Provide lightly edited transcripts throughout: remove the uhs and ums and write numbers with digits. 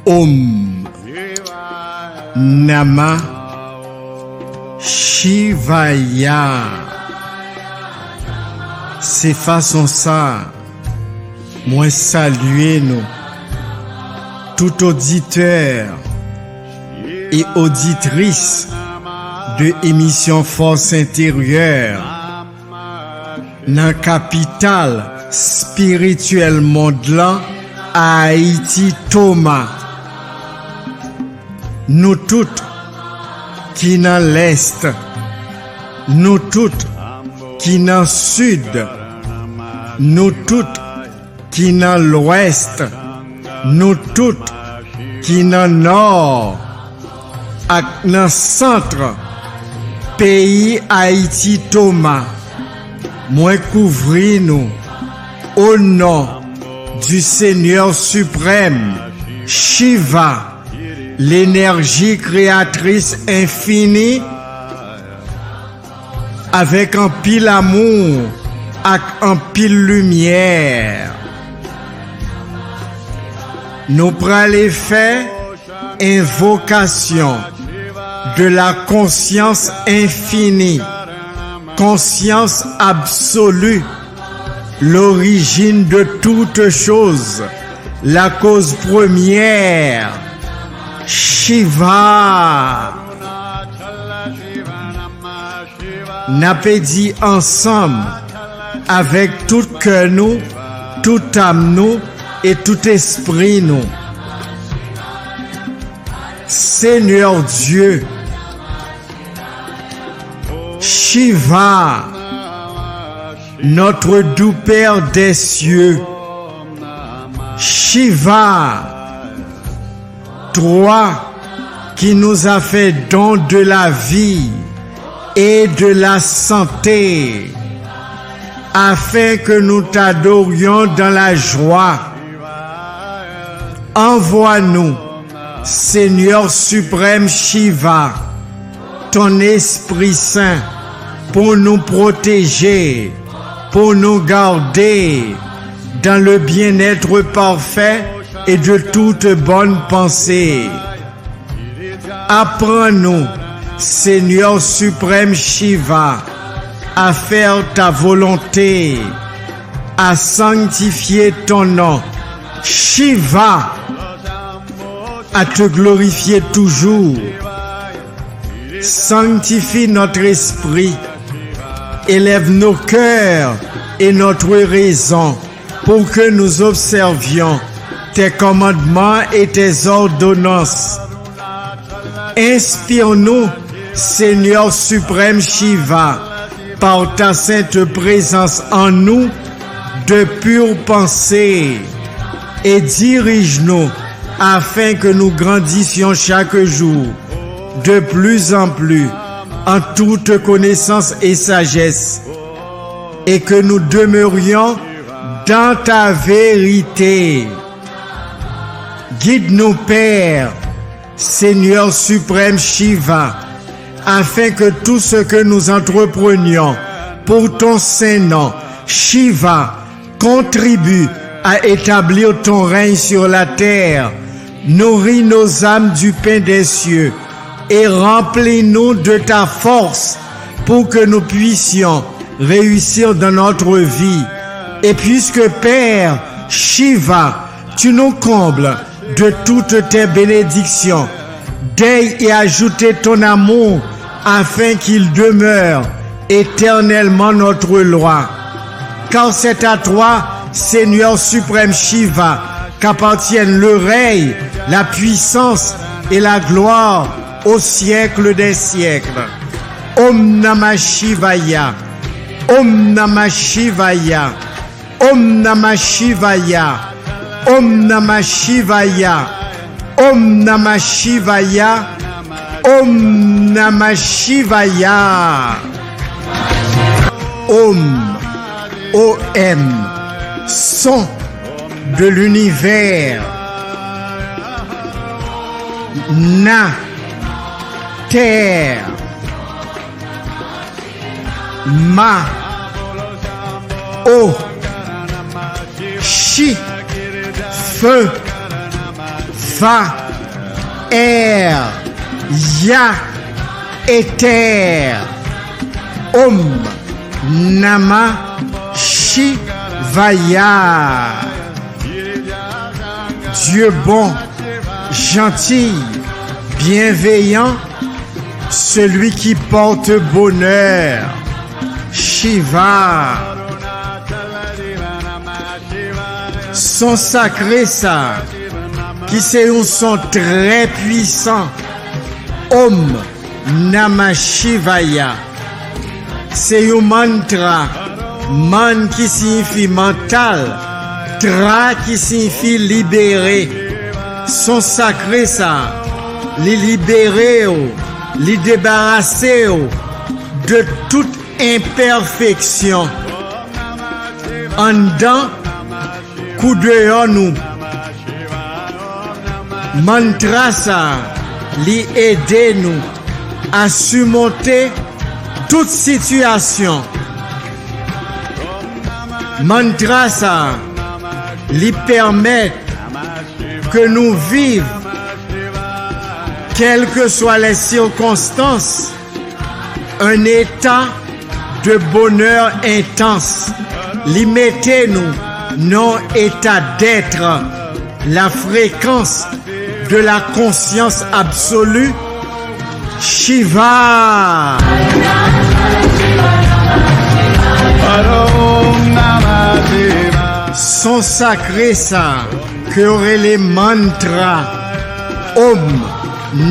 Om Namah Shivaya. C'est façon ça, moi saluer nous, tout auditeur et auditrice de émission Force Intérieure, dans la capitale spirituelle monde là, à Haïti, Thomas. Nous toutes qui dans l'Est, nous toutes qui dans le Sud, nous toutes qui dans l'Ouest, nous toutes qui dans le Nord, et dans le centre, pays Haïti, Thomas. Moi couvrir nous au nom du Seigneur suprême, Shiva, l'énergie créatrice infinie, avec un pile amour, avec un pile lumière. Nous prenons faire invocation de la conscience infinie, conscience absolue, l'origine de toute chose, la cause première, Shiva. N'a dit ensemble avec tout cœur nous, toute âme nous et tout esprit nous. Seigneur Dieu, Shiva, notre doux Père des cieux, Shiva, toi qui nous as fait don de la vie et de la santé, afin que nous t'adorions dans la joie. Envoie-nous, Seigneur suprême Shiva, ton Esprit Saint, pour nous protéger, pour nous garder dans le bien-être parfait et de toute bonne pensée. Apprends-nous, Seigneur suprême Shiva, à faire ta volonté, à sanctifier ton nom, Shiva, à te glorifier toujours. Sanctifie notre esprit, élève nos cœurs et notre raison pour que nous observions tes commandements et tes ordonnances. Inspire-nous, Seigneur suprême Shiva, par ta sainte présence en nous, de pure pensée, et dirige-nous afin que nous grandissions chaque jour de plus en plus en toute connaissance et sagesse, et que nous demeurions dans ta vérité. Guide-nous, Père, Seigneur suprême Shiva, afin que tout ce que nous entreprenions pour ton saint nom, Shiva, contribue à établir ton règne sur la terre. Nourris nos âmes du pain des cieux et remplis-nous de ta force pour que nous puissions réussir dans notre vie. Et puisque Père Shiva, tu nous combles de toutes tes bénédictions, daigne et ajouter ton amour afin qu'il demeure éternellement notre loi. Car c'est à toi, Seigneur suprême Shiva, qu'appartiennent le règne, la puissance et la gloire au siècle des siècles. Om Namah Shivaya, Om Namah Shivaya, Om Namah Shivaya, Om Namah Shivaya, Om Namah Shivaya, Om Namah Shivaya. Om, O-M, son de l'univers. Na, terre. Ma, eau. Chi, feu. Va, air, Ya, éther, Om, Nama, Shivaya. Dieu bon, gentil, bienveillant, celui qui porte bonheur, Shiva. Son sacré ça, qui c'est un son très puissant, Om Namah Shivaya. C'est un mantra, man qui signifie mental, tra qui signifie libérer. Son sacré ça, les libérer, les débarrasser de toute imperfection. En dedans, coup de nous. Mantra ça, li aider nous à surmonter toute situation. Mantra ça, li permettre que nous vivions, quelles que soient les circonstances, un état de bonheur intense. Limettez-nous non état d'être, la fréquence de la conscience absolue, Shiva. Son sacré ça, que aurait les mantras, Om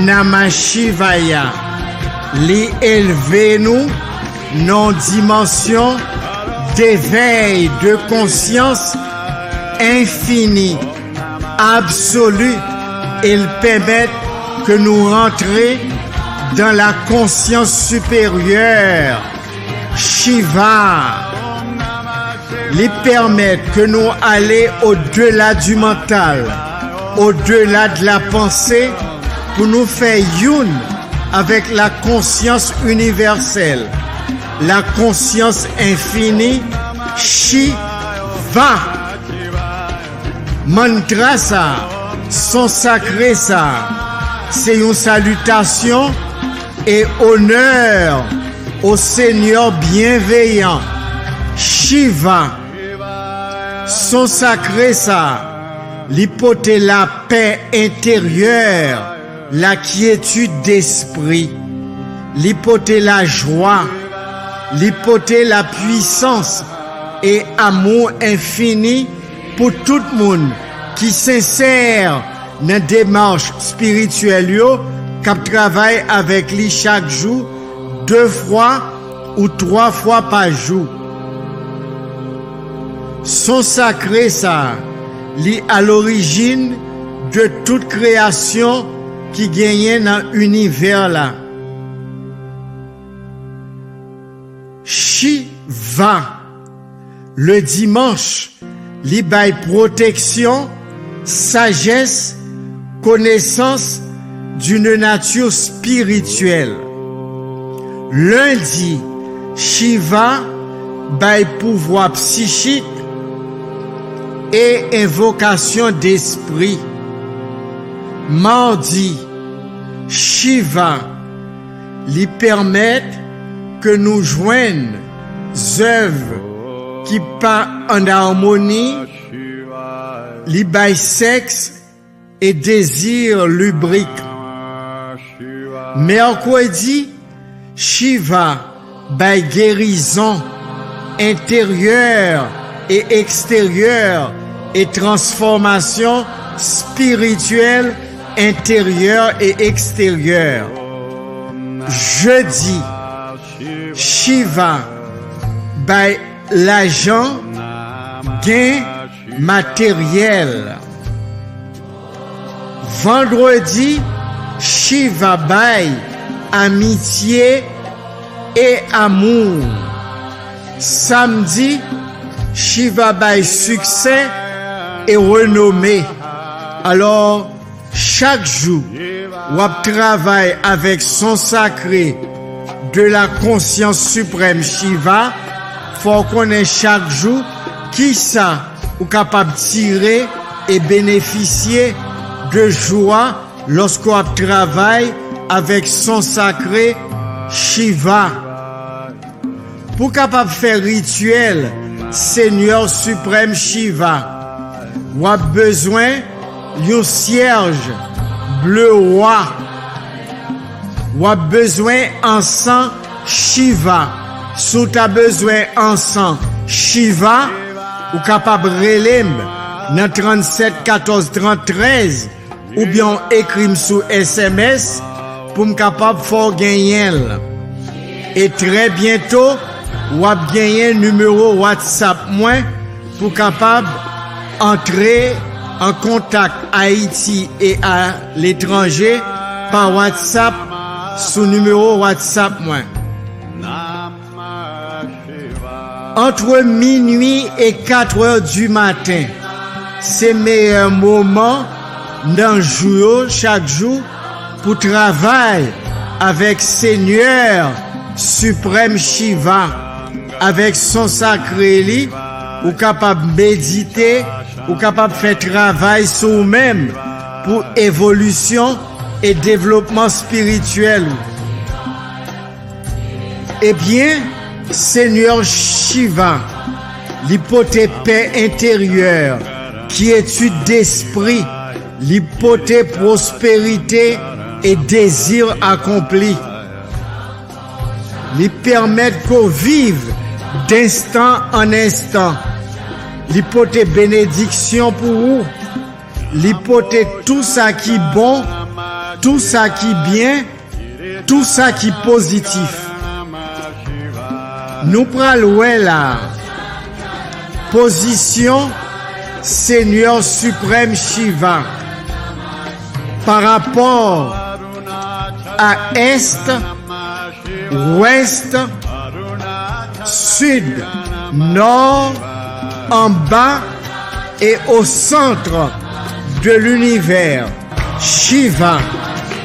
Namah Shivaya, les élever nous, non dimension d'éveil de conscience infinie, absolue. Ils permettent que nous rentrions dans la conscience supérieure, Shiva. Ils permettent que nous allions au-delà du mental, au-delà de la pensée, pour nous faire une avec la conscience universelle, la conscience infinie, Shiva. Mantra ça, son sacré ça, c'est une salutation et honneur au Seigneur bienveillant, Shiva. Son sacré ça, l'hypothèse la paix intérieure, la quiétude d'esprit, l'hypothèse la joie, l'hypothèse la puissance et amour infini pour tout le monde qui s'insère dans la démarche spirituelle, qui travaille avec lui chaque jour, 2 fois ou 3 fois par jour. Son sacré ça, li à l'origine de toute création qui gagne dans l'univers là. Shiva, le dimanche, li bay protection, sagesse, connaissance d'une nature spirituelle. Lundi, Shiva bay pouvoir psychique et invocation d'esprit. Mardi, Shiva lui permet que nous joignent œuvres qui pas en harmonie, li bay sexe et désir lubrique. Mercredi, Shiva bay guérison intérieure et extérieure et transformation spirituelle intérieure et extérieure. Jeudi, Shiva bay l'argent, gain matériel. Vendredi, Shiva bay amitié et amour. Samedi, Shiva bay succès et renommée. Alors, chaque jour, on travaille avec son sacré de la conscience suprême Shiva. Faut qu'on ait chaque jour qui ça ou capable de tirer et bénéficier de joie lorsqu'on travaille avec son sacré Shiva. Pour capable faire rituel Seigneur suprême Shiva, on a besoin d'un cierge bleu roi. On a besoin d'encens Shiva. Si tu as besoin d'encens Shiva, ou capable de relève dans 37 14 33 ou bien écrire sur SMS pour me capable de gagner. Et très bientôt, ou a gagné un numéro WhatsApp moi pour capable entrer en contact Haïti et à l'étranger par WhatsApp sous numéro WhatsApp moi. Entre minuit et 4 heures du matin, c'est le meilleur moment dans le jour, chaque jour, pour travailler avec Seigneur suprême Shiva, avec son sacré lit, ou capable de méditer, ou capable de faire travail sur vous-même pour évolution et développement spirituel. Eh bien, Seigneur Shiva, l'hypothèse paix intérieure, qui étude d'esprit, l'hypothèse prospérité et désir accompli, lui permet qu'on vive d'instant en instant, l'hypothèse bénédiction pour vous, l'hypothèse tout ça qui est bon, tout ça qui est bien, tout ça qui est positif. Nous prenons la position Seigneur suprême Shiva par rapport à Est, Ouest, Sud, Nord, en bas et au centre de l'univers. Shiva,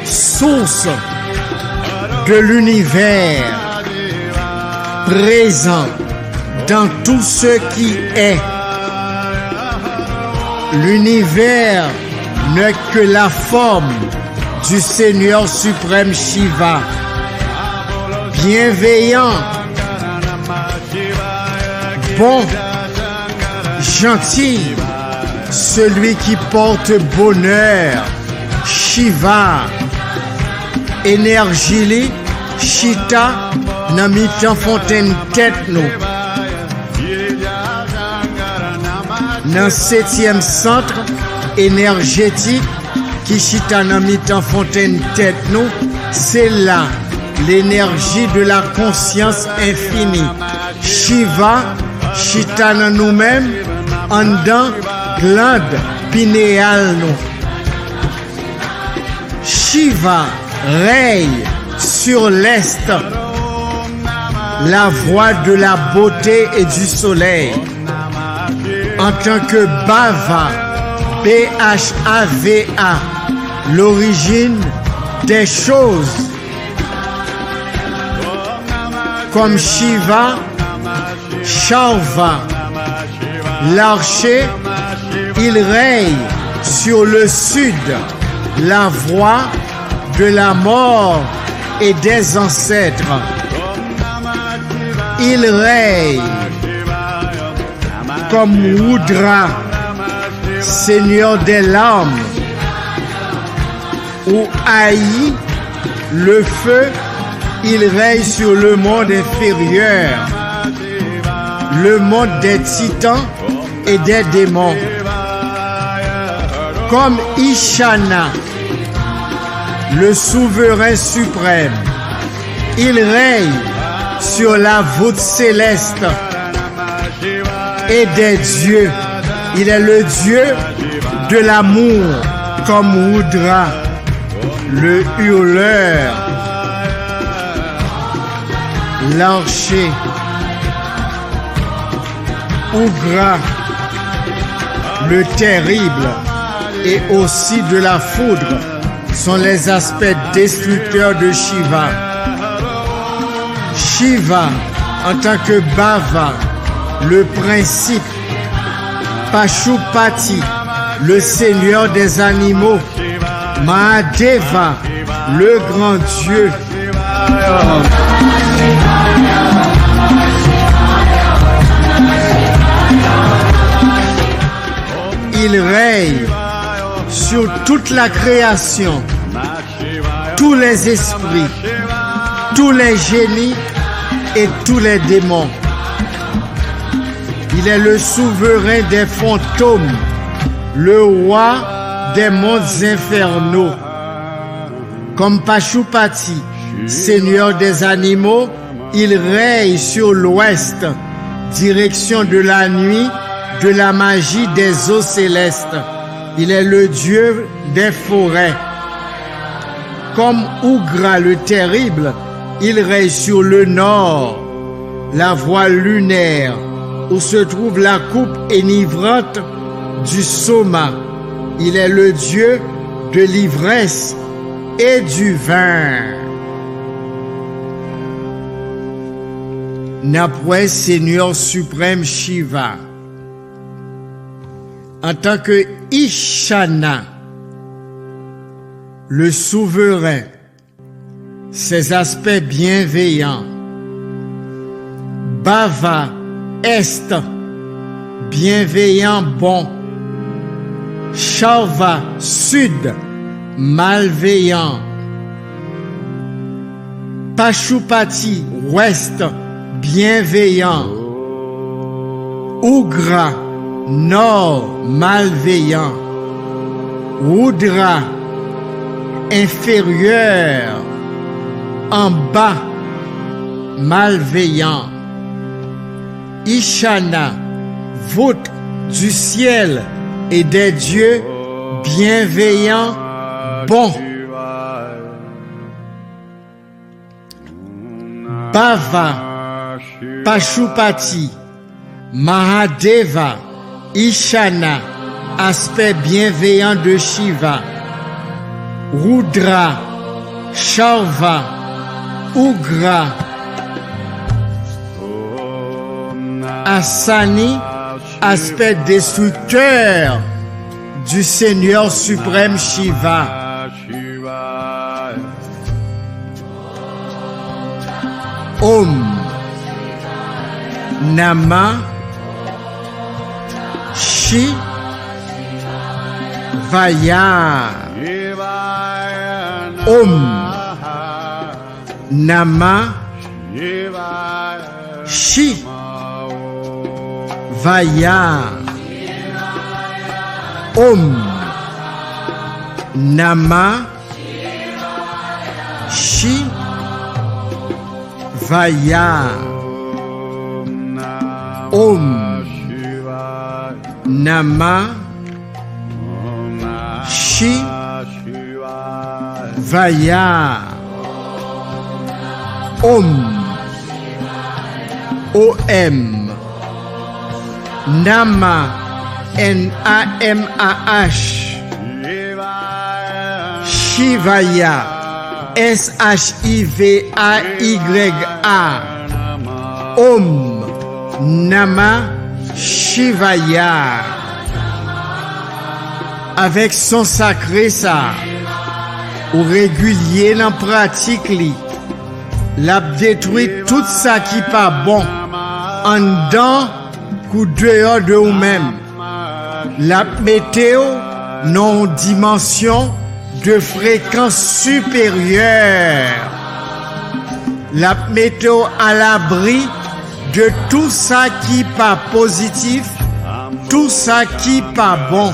source de l'univers, présent dans tout ce qui est. L'univers n'est que la forme du Seigneur suprême Shiva, bienveillant, bon, gentil, celui qui porte bonheur, Shiva, énergie, Chita, Namitan fontaine tête nous. Dans le 7e centre énergétique qui chita Namitan fontaine tête nous, c'est là l'énergie de la conscience infinie. Shiva, chita dans nous-mêmes, en dedans glande pinéale nous. Shiva règne sur l'est, la voie de la beauté et du soleil. En tant que Bhava, B-H-A-V-A, l'origine des choses. Comme Shiva, Sharva, l'archer, il règne sur le sud, la voie de la mort et des ancêtres. Il règne comme Rudra, Seigneur des larmes, ou Aïe, le feu, il règne sur le monde inférieur, le monde des titans et des démons. Comme Ishana, le souverain suprême, il règne sur la voûte céleste et des dieux. Il est le Dieu de l'amour, comme Rudra, le hurleur, l'archer, Ugra, le terrible, et aussi de la foudre sont les aspects destructeurs de Shiva. Shiva, en tant que Bhava, le principe, Pashupati, le Seigneur des animaux, Mahadeva, le grand Dieu. Il règne sur toute la création, tous les esprits, tous les génies et tous les démons. Il est le souverain des fantômes, le roi des mondes infernaux. Comme Pashupati, seigneur des animaux, il règne sur l'ouest, direction de la nuit, de la magie des eaux célestes. Il est le Dieu des forêts. Comme Ugra le terrible, il règne sur le nord, la voile lunaire, où se trouve la coupe enivrante du Soma. Il est le Dieu de l'ivresse et du vin. N'après Seigneur suprême Shiva, en tant que Ishana, le souverain, ses aspects bienveillants. Bava, est, bienveillant, bon. Sharva, sud, malveillant. Pashupati, ouest, bienveillant. Ugra, nord, malveillant. Rudra, inférieur, en bas, malveillant. Ishana, voûte du ciel et des dieux, bienveillant, bon. Bava, Pashupati, Mahadeva, Ishana, aspect bienveillant de Shiva. Rudra, Sharva, Ugra, Asani, aspect destructeur du Seigneur suprême Shiva. Om Nama Shi Vaya. Om Nama Shi Vaya. Om Nama Shi Vaya. Om Nama Shi Vaya. Om O-M Nama N-A-M-A-H Shivaya S-H-I-V-A-Y-A. Om Nama Shivaya. Avec son sacré ça, ou régulier dans pratique li, l'a détruit tout ça qui pas bon, en dedans ou dehors de ou même. La météo non dimension de fréquence supérieure. La météo à l'abri de tout ça qui pas positif, tout ça qui pas bon.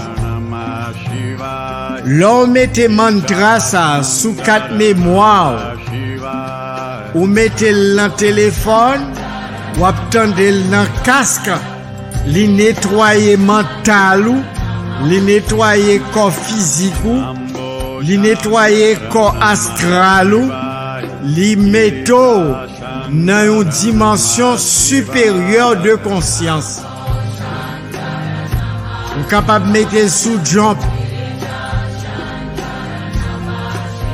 L'on mette mantra ça sous 4 mémoires, ou mettez le téléphone, ou attendez le casque, li nettoyer mental ou, li nettoyer corps physique ou, li nettoyer corps astral ou, li metto dans une dimension supérieure de conscience. Ou capable de mettre sous jump,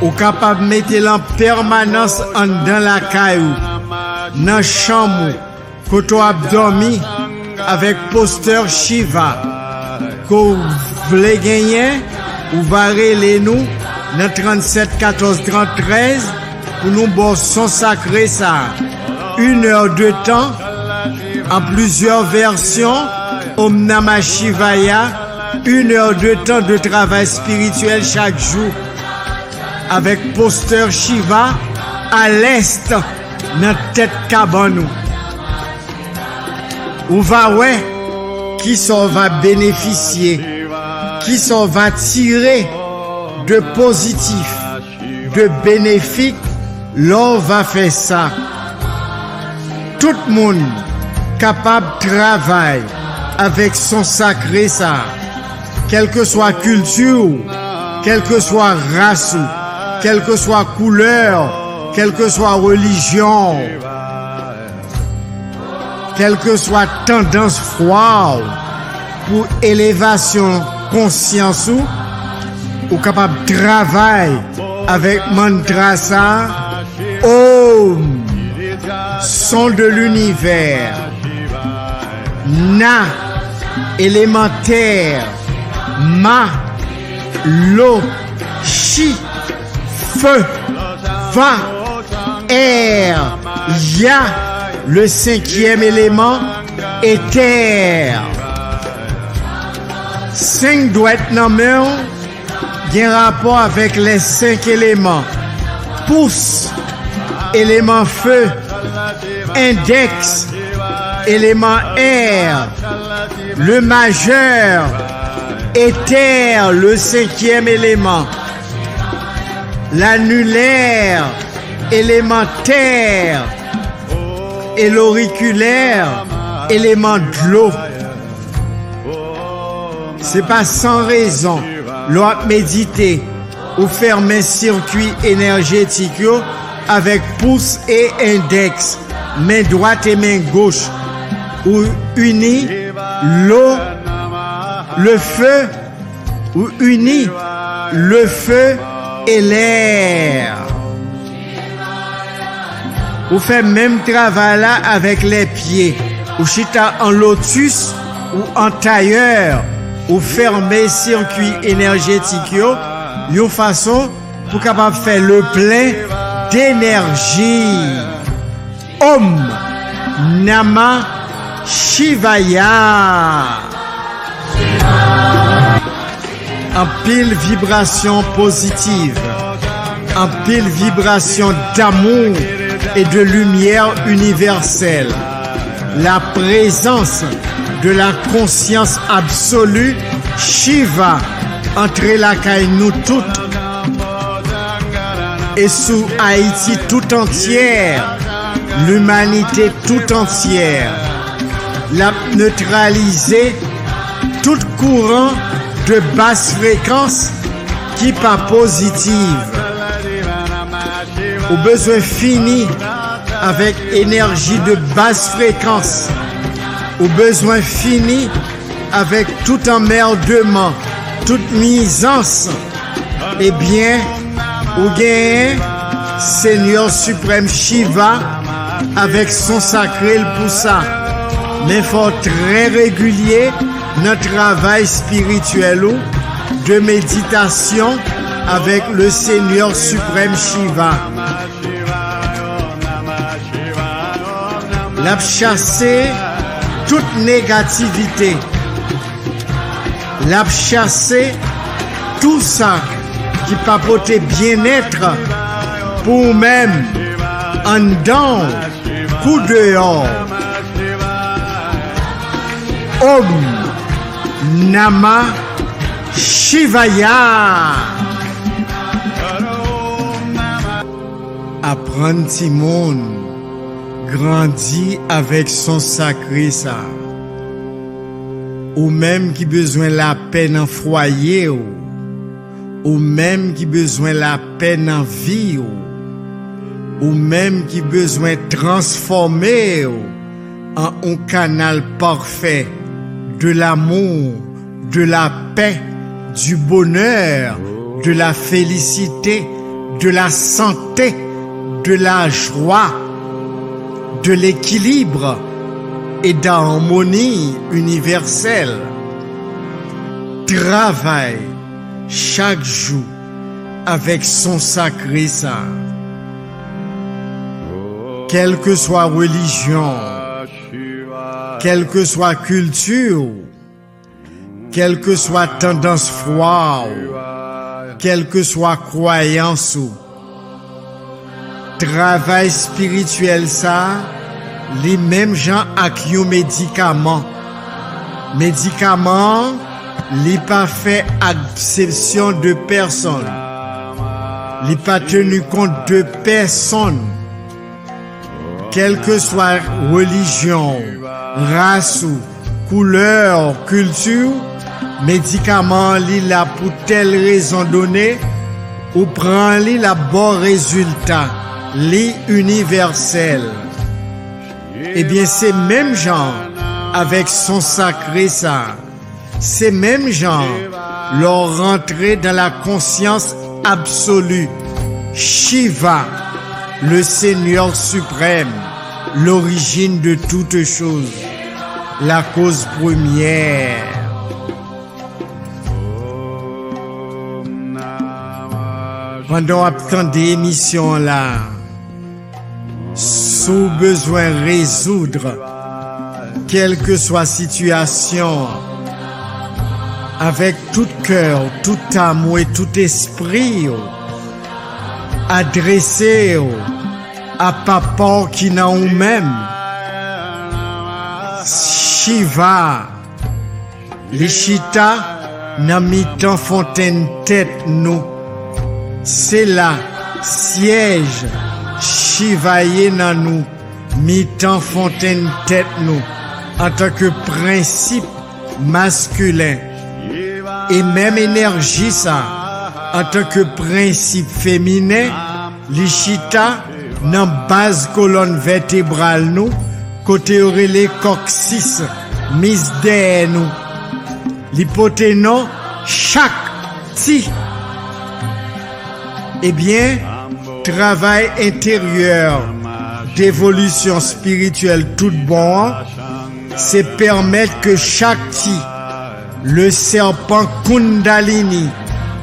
ou capable de mettre en permanence dans la caillou, dans la chambre, quand tu as dormi avec posteur Shiva, qu'on voulez gagner, ou varez nous dans 37 14 33 pour nous boire son sacré ça. 1 heure de temps en plusieurs versions. Om Namah Shivaya. 1 heure de temps de travail spirituel chaque jour avec poster Shiva à l'est dans tête cabane. Ou va ouais qui s'en va bénéficier, qui s'en va tirer de positif, de bénéfique, l'on va faire ça. Tout le monde capable de travailler avec son sacré ça, quelle que soit culture, quelle que soit race, quelle que soit couleur, quelle que soit religion, quelle que soit tendance froide, pour élévation conscience ou capable de travailler avec mantra ça, Om, son de l'univers, Na, élémentaire, Ma, l'eau, Chi, feu, Va, air, Ya, le 5e élément, et terre. 5 doigts dans main, il y a un rapport avec les 5 éléments. Pouce, élément feu, index, élément air, le majeur, éther, le 5e élément, l'annulaire, élément terre, et l'auriculaire, élément de l'eau. C'est pas sans raison, l'on méditer ou fermer circuit énergétique avec pouce et index, main droite et main gauche, ou uni l'eau, le feu, ou uni le feu et l'air. Ou fait même travail là avec les pieds, ou chita en lotus ou en tailleur, ou fermer circuit énergétique yo façon pour capable faire le plein d'énergie. Om Namah Shivaya. En pile vibration positive, en pile vibration d'amour et de lumière universelle. La présence de la conscience absolue Shiva entre la caille nous toutes et sous Haïti tout entière, l'humanité tout entière, la neutraliser tout courant de basse fréquence qui pas positive, au besoin fini avec énergie de basse fréquence, au besoin fini avec tout emmerdement, toute misance, eh bien, ou gain Seigneur suprême Shiva avec son sacré pour ça. Mais faut très régulier notre travail spirituel de méditation avec le Seigneur suprême Shiva. L'a chasser toute négativité. L'a chasser tout ça qui papote bien-être pour même en dedans, coup dehors. Om Namah Shivaya. Apprendre Timon grandit avec son sacré ça. Ou même qui besoin la paix dans foyer ou même qui besoin la paix dans vie ou même qui besoin transformer en un canal parfait de l'amour, de la paix, du bonheur, de la félicité, de la santé, de la joie, de l'équilibre et d'harmonie universelle. travaille chaque jour avec son sacré ça. Quelle que soit religion, quelle que soit culture, quelle que soit tendance froide, quelle que soit croyance, travail spirituel ça, les mêmes gens avec un médicament. Médicament, li pas fait exception de personne. Li pas tenu compte de personne. Quelle que soit religion, race, couleur, culture, médicament li là pour telle raison donnée, ou prend li la bon résultat, li universel. Eh bien, ces mêmes gens avec son sacré ça, ces mêmes gens leur rentrer dans la conscience absolue. Shiva, le Seigneur suprême, l'origine de toutes choses, la cause première. Pendant attendez émission là, sous besoin résoudre quelle que soit situation, avec tout cœur, tout âme et tout esprit, adressé à papa qui n'a ou même, Shiva, les chita n'a mis en fontaine tête nous, c'est là siège Shiva yé nan nous, mis en fontaine tête nous, en tant que principe masculin, et même énergie ça, en tant que principe féminin, l'ishita dans base colonne vertébrale nous, côté les coccyx, mise derrière nous, l'hypoténon chaque ti. Eh bien, travail intérieur d'évolution spirituelle tout bon, c'est permettre que chaque ti, le serpent Kundalini,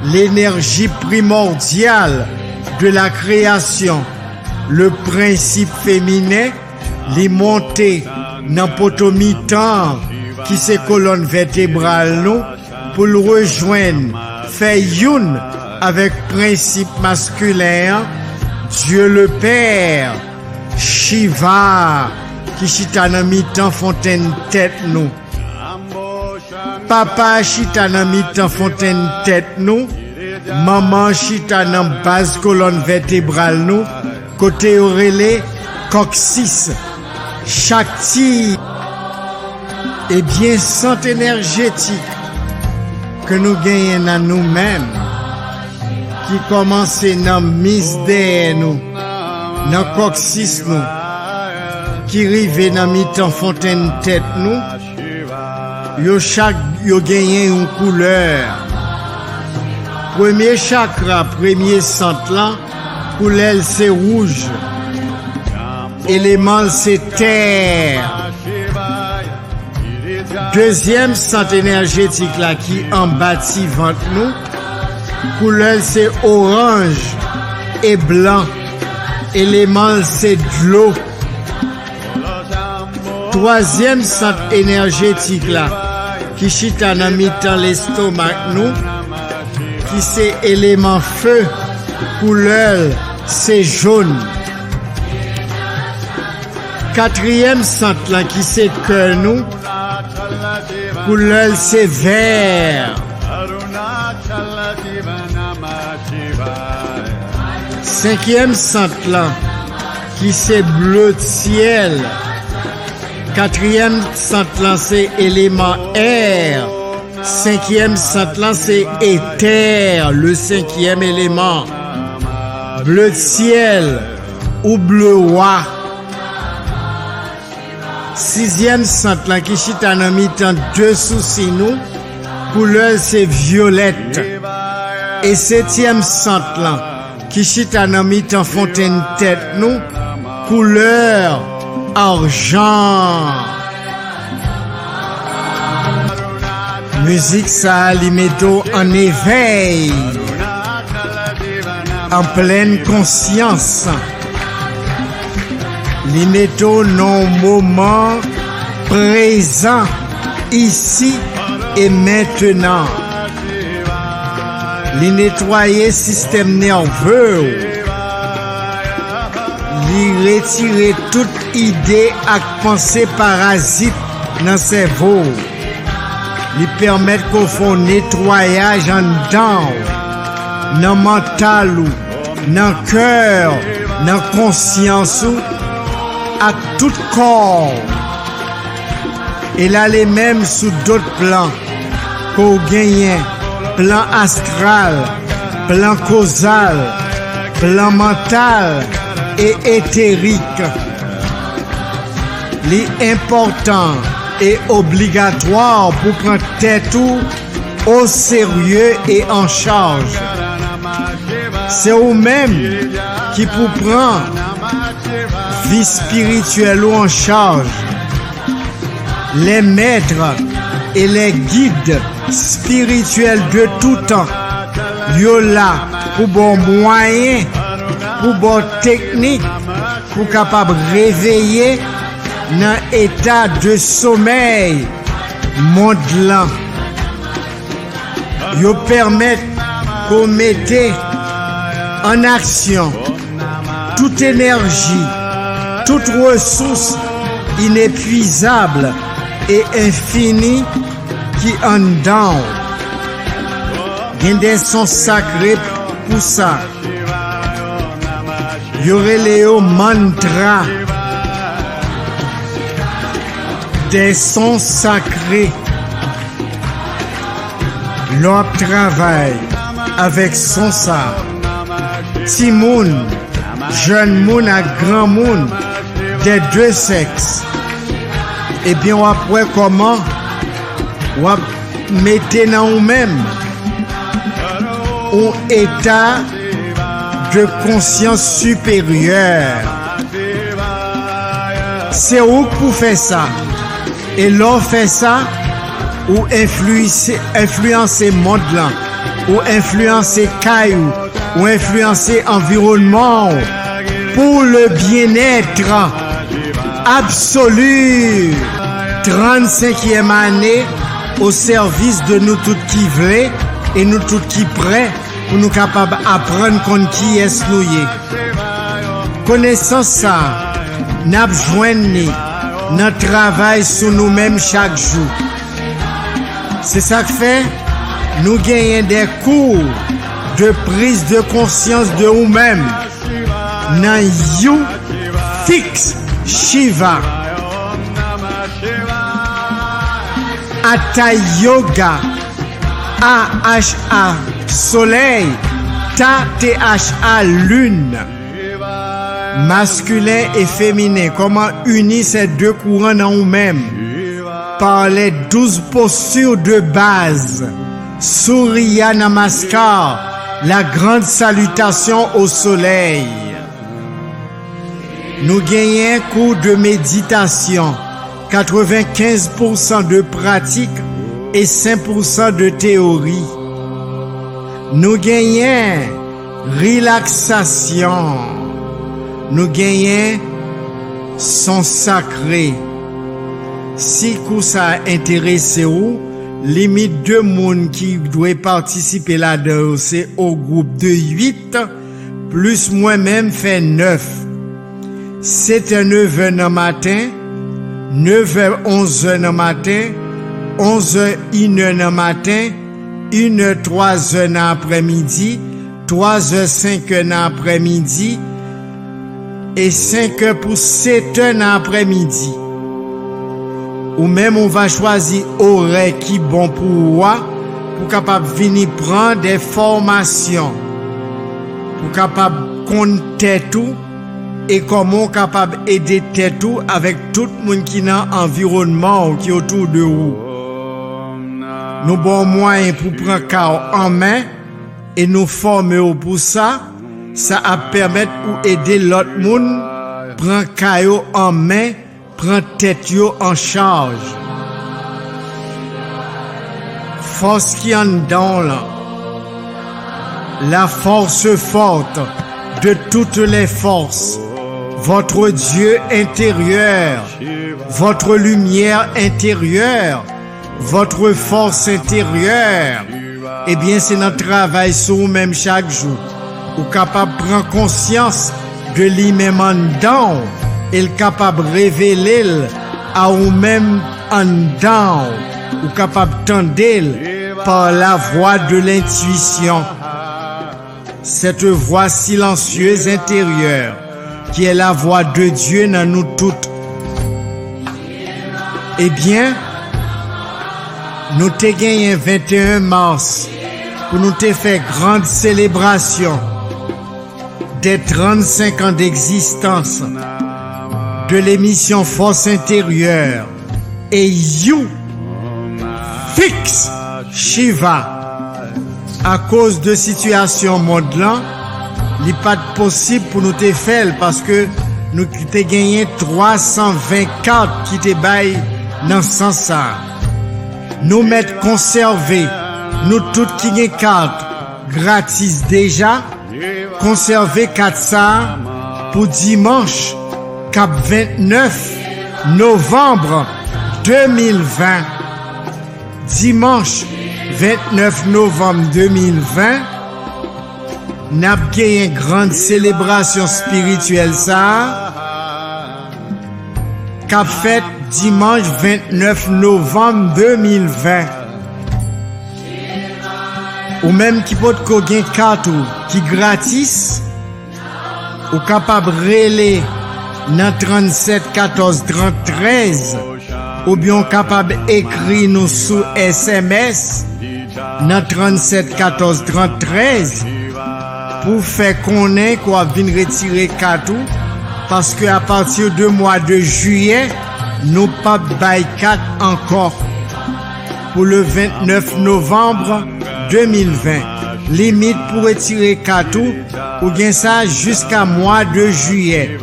l'énergie primordiale de la création, le principe féminin, les montées dans potomitan qui c'est colonne vertébrale nous, pour le rejoindre, faire une avec principe masculin, Dieu le Père, Shiva, qui chita nan mitan fontaine tête nous. Papa chita nan mitan fontaine tête nous. Maman chita nan base colonne vertébrale nous. Côté orélé, coccyx. Shakti. Et bien, santé énergétique que nous gagnons dans nous-mêmes, qui commence dans mise derrière nous, dans coccyx nous, qui rive dans mi-temps fontaine tête nous, yo gagne une couleur. Premier chakra, premier centre là, couleur c'est rouge. Élément c'est terre. Deuxième centre énergétique là qui en bâtit ventre nous, couleur c'est orange et blanc. Élément c'est de l'eau. Troisième centre énergétique là, qui chita dans mi-temps l'estomac nous, qui c'est élément feu, couleur c'est jaune. Quatrième centre là, qui c'est cœur nous, couleur c'est vert. Cinquième centre là, qui c'est bleu de ciel. Quatrième centre là, c'est élément air. Cinquième centre là, c'est éther, le cinquième élément. Bleu de ciel ou bleu roi. Sixième centre là, qui chita nan mi-temps dessous si nous, couleur c'est violette. Et septième centre là, qui chita nan mi-temps fontaine tête nous, couleur argent. Musique ça li metto en éveil, en pleine conscience. Li metto non moment présent, ici et maintenant. Li nettoyer système nerveux. Li retirer toute idée ak pensée parasite dans le cerveau. Li permettre qu'on fasse nettoyage en dedans, dans le mental, dans le cœur, dans la conscience, à tout corps. Et là, les mêmes sous d'autres plans, qu'on gagne, plan astral, plan causal, plan mental et éthérique. L'important et obligatoire pour prendre tête au sérieux et en charge. C'est vous-même qui pour prendre vie spirituelle en charge. Les maîtres et les guides spirituels de tout temps, yo là pour bon moyen, pour bon technique, pour capable réveiller dans état de sommeil monde là. Yo permettent qu'on mette en action toute énergie, toute ressource inépuisable et infinie qui en dedans. Il y a des sons sacrés pour ça. Il y aurait les mantras, des sons sacrés. L'on travaille avec son ça. Petit monde, jeune monde à grand monde, des deux sexes. Et bien, on après comment on mettez dans vous-même un état de conscience supérieure. C'est où pour faire ça? Et l'on fait ça ou influencer monde là, ou influencer caillou, ou influencer environnement pour le bien-être absolu. 35e année au service de nous tous qui voulons et nous tous qui prêts pour nous capables d'apprendre contre qui est nous. Connaissance ça, n'a joindre notre travail sur nous-mêmes chaque jour. C'est ça que fait, nous gagnons des cours de prise de conscience de nous-mêmes. Dans You Fix Shiva. Hatha Yoga. AHA Soleil. THA Lune. Masculin et féminin. Comment unir ces deux courants dans nous-mêmes? Par les 12 postures de base. Surya Namaskar. La grande salutation au soleil. Nous gagnons un cours de méditation, 95% de pratique et 5% de théorie. Nous gagnons relaxation. Nous gagnons son sacré. Si ça intéresse vous, limite de monde qui doit participer là-dedans, c'est au groupe de 8, plus moi-même fait 9. C'est un 9h le matin, 9h 11h le matin, 11h 1h le matin, 1h 3h l'après-midi, 3h 5h l'après-midi et 5h pour 7h l'après-midi. Ou même on va choisir horaire qui bon pour moi pour capable venir prendre des formations pour capable compter tout et comment capable aider tout avec tout le monde qui est dans l'environnement qui est autour de vous. Nous bon moyen pour prendre cas en main et nous former pour ça, ça a permettre ou aider l'autre monde prendre cas en main, prendre tête en charge. force qui en dedans là, la force forte de toutes les forces, votre Dieu intérieur, votre lumière intérieure, votre force intérieure, eh bien c'est notre travail sur vous-même chaque jour. Ou capable de prendre conscience de lui-même en dedans et capable de révéler à vous-même en dedans, ou capable d'entendre par la voix de l'intuition. Cette voix silencieuse intérieure qui est la voix de Dieu dans nous toutes. Eh bien, nous t'ai gagné 21 mars pour nous te faire grande célébration des 35 ans d'existence de l'émission Force intérieure et You Fix Shiva. À cause de situation monde là, il n'est pas possible pour nous te faire parce que nous t'ai gagné 324 qui te baillent dans ce sens. Nous mettre conserver, nous toutes qui gagnent carte gratis déjà, conserver 4 ça pour dimanche, cap 29 novembre 2020. Dimanche 29 novembre 2020, n'a pas une grande célébration spirituelle ça, qu'a fait dimanche 29 novembre 2020. Ou même qui peut gagner carte qui gratis, ou capable relais dans 37 14 13, ou bien capable écrire nous sous SMS dans 37 14 13 pour faire connaître qu'on vient retirer carte parce que à partir du mois de juillet nous pas bail carte encore pour le 29 novembre 2020. Limite pour retirer carte ou bien ça jusqu'à mois de juillet.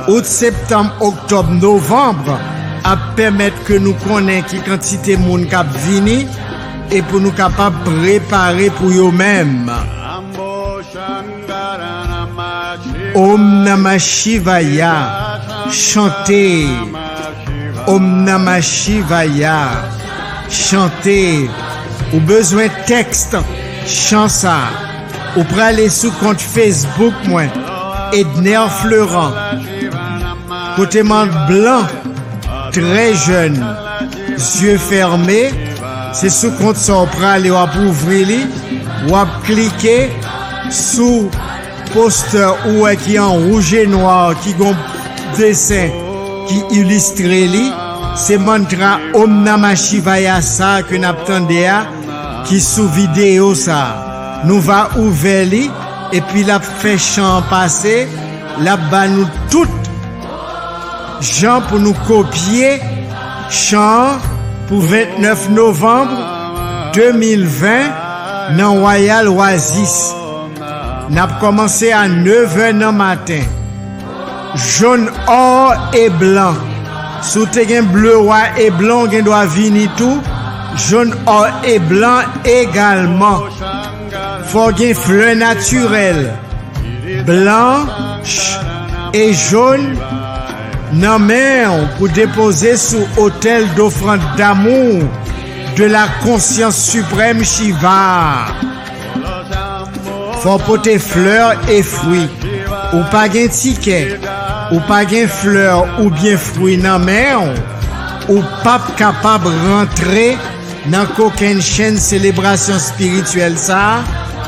Août, septembre, octobre, novembre à permettre que nous connaissions qui quantité de monde qui vini et pour nous capables préparer pour eux-mêmes. Om Namah Shivaya, chantez. Om Namah Shivaya, chantez. Ou besoin de texte, chant ça. Ou pour aller sur compte Facebook, moi, Edner Fleurant. Côté monde blanc, très jeune, yeux fermés. C'est sous compte ça, on peut aller ouvrir, ou cliquer sous poster ou qui en rouge et noir, qui ont dessin, qui illustre li. C'est mantra Om Namah Shivaya ça que nous attendons, qui sous vidéo ça. Nous va ouvrir li, et puis la fait chant passer, là-bas nous toutes, gens pour nous copier, chant, pour 29 novembre 2020 dans Royal Oasis. N'a commencé à 9h du matin. Jaune, or et blanc. Sous te bleu, roi et blanc, on doit venir tout. Jaune, or et blanc également. Faut qu'il y ait fleurs naturelles. Blanc et jaune. Non mais pour déposer sous autel d'offrande d'amour de la conscience suprême Shiva. Faut porter fleurs et fruits. Ou pas gain ticket, ou pas gain fleurs ou bien fruits non mais ou pas capable rentrer dans aucune chaîne célébration spirituelle ça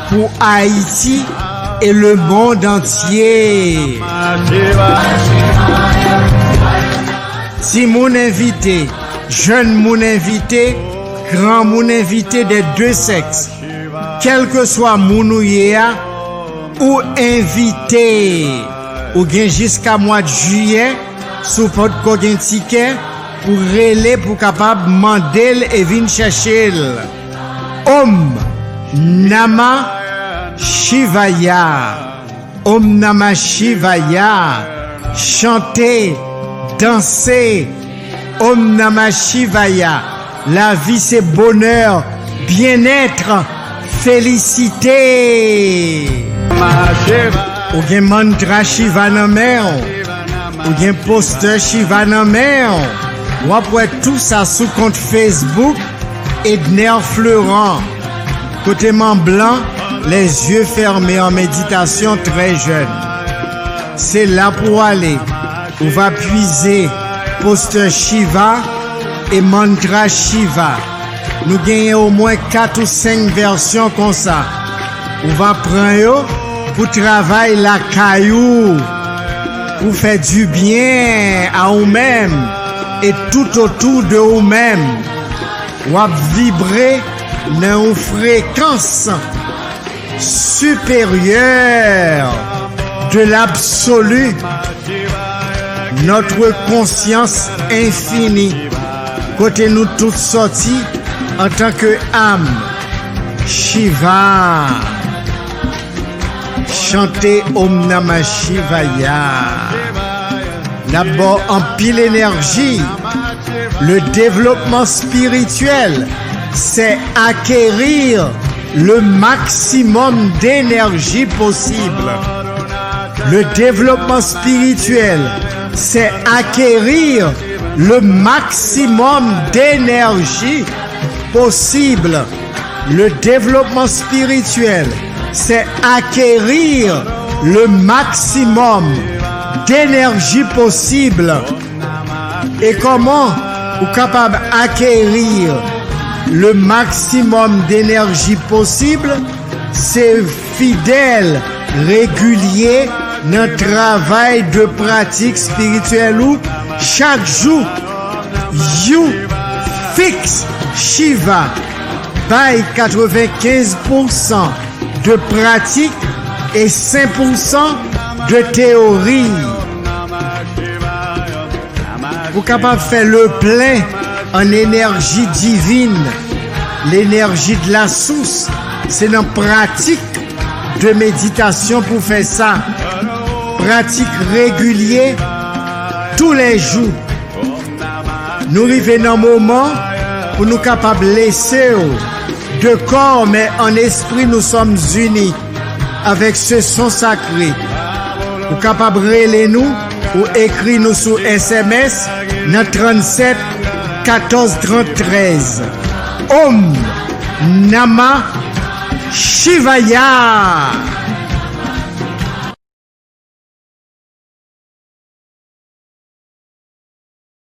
pour Haïti et le monde entier. Si mon invité, jeune mon invité, grand mon invité des deux sexes, quel que soit mon ouïa ou invité, ou bien jusqu'à mois de juillet, sous porte qu'on ticket pour relais pour capable demander et venir chercher. Om Namah Shivaya, Om Namah Shivaya, chantez. Danser, Om Namah Shivaya. La vie c'est bonheur, bien-être, félicité. Ou gen mantra Shiva nan men, ou gen poster Shiva nan men. Ou après tout ça sous compte Facebook Edner Fleurant. Côté main blanc, les yeux fermés en méditation très jeune. C'est là pour aller. On va puiser poster Shiva et mantra Shiva. Nous gagnons au moins 4 ou 5 versions comme ça. On va prendre pour travailler la caillou, pour faire du bien à vous-même et tout autour de vous-même. On va vibrer dans une fréquence supérieure de l'absolu, notre conscience infinie. Côté nous toutes sorties en tant que âme. Shiva. Chanter Om Namah Shivaya. D'abord en pile énergie. Le développement spirituel, c'est acquérir le maximum d'énergie possible. Le développement spirituel, c'est acquérir le maximum d'énergie possible. Le développement spirituel, c'est acquérir le maximum d'énergie possible. Et comment vous êtes capable d'acquérir le maximum d'énergie possible? C'est fidèle, régulier, notre travail de pratique spirituelle où chaque jour, you fix Shiva by 95% de pratique et 5% de théorie. Vous êtes capable de faire le plein en énergie divine, l'énergie de la source. C'est une pratique de méditation pour faire ça. Pratique régulière tous les jours. Nous arrivons dans un moment où nous sommes capables de laisser de corps, mais en esprit, nous sommes unis avec ce son sacré. Nous sommes capables de relayer nous ou écrire nous sur SMS dans 37 14 33. Om Namah Shivaya.